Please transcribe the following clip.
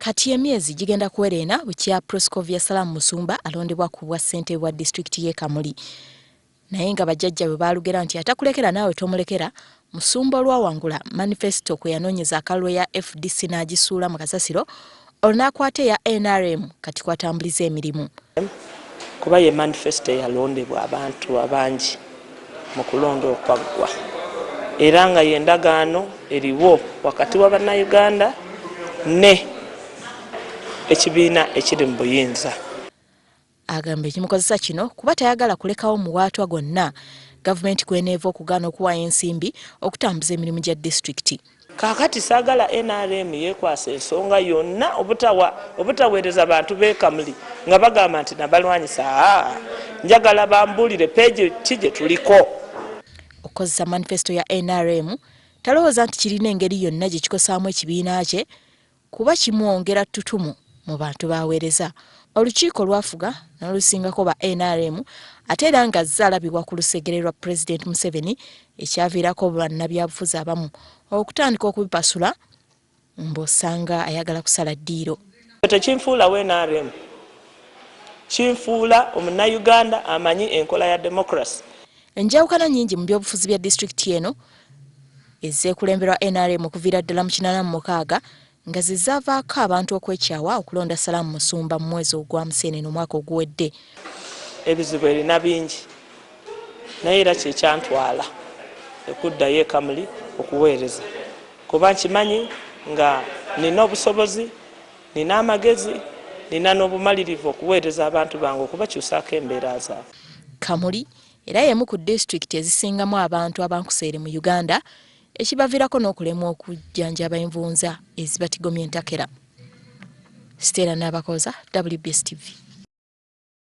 Kati emyezi gigenda kuwerena bukya Proscovia Saalamu Musumba alondebwa ku bwa ssente wa district ye Kamuli. Naye nga bajjajja bwe baalugera nti atakulekera naawe tomulekera, Musumba olwawangula manifesto kwe yanoonyeza akalwe ya FDC n'agisuula mu kasasiro, olunakwate ya NRM kati kwatambuliza emirimu. Kuba ye manifesto yalondebwa abantu abangi mu kulonda okwaggwa. Era nga y'endagaano eriwo wakati wa bannayuganda ne ekibiina ekiri mu buyinza. Agamba ekimukozesa kino kuba tayagala kulekawo muwaatwa gwonna gavumenti kweneeva okugaana okuwa ensimbi okutambuza emirimu gya disitulikiti. Kaakati saagala NRM yeekwasa ensonga yonna obutaweereza bantu b'e Kamuli nga bagamba nti nabalwanyisa. Njagala bambuulire peegi ki gye tuliko. Okukozesa manifesto ya NRM talowooza nti kirina engeri yonna gye kikosaamu ekibiina kye kuba kimwongera ttutumu mu bantu baaweereza. Olukiiko lwafuga n'olusingako ba NRM ate era nga zaalabibwa ku lusegere lwa Pulezidenti Museveni ekyaviirako bannabyabufuzi abamu okutandika okubipasula mb'osanga ayagala kusala ddiiro. Tekinfuula wa NRM, kinfuula omunnayuganda amanyi enkola ya democracy. Enjawukana nnyingi mu byobufuzi bya disitulikiti eno ezzeekulemberwa NRM okuviira ddala mu 86 nga zizaavaako abantu okwekyawa okulonda Saalamu Musumba mu mwezi ogwa Museenene omwaka oguwedde. Ebizibu erina bingi naye era kyekyantwala okuddayo e Kamuli okuweereza kuba nkimanyi nga nina obusobozi, nina amagezi, nina n'obumalirivu okuweereza abantu bange okubakyusaako embeera zaabwe. Kamuli era y'emu ku disitulikiti ezisingamu abantu abankuseere mu Uganda ekibaviirako n'okulemwa okujjanjaba envunza ezibatigomya entakera. Stella Naabakooza, WBS TV.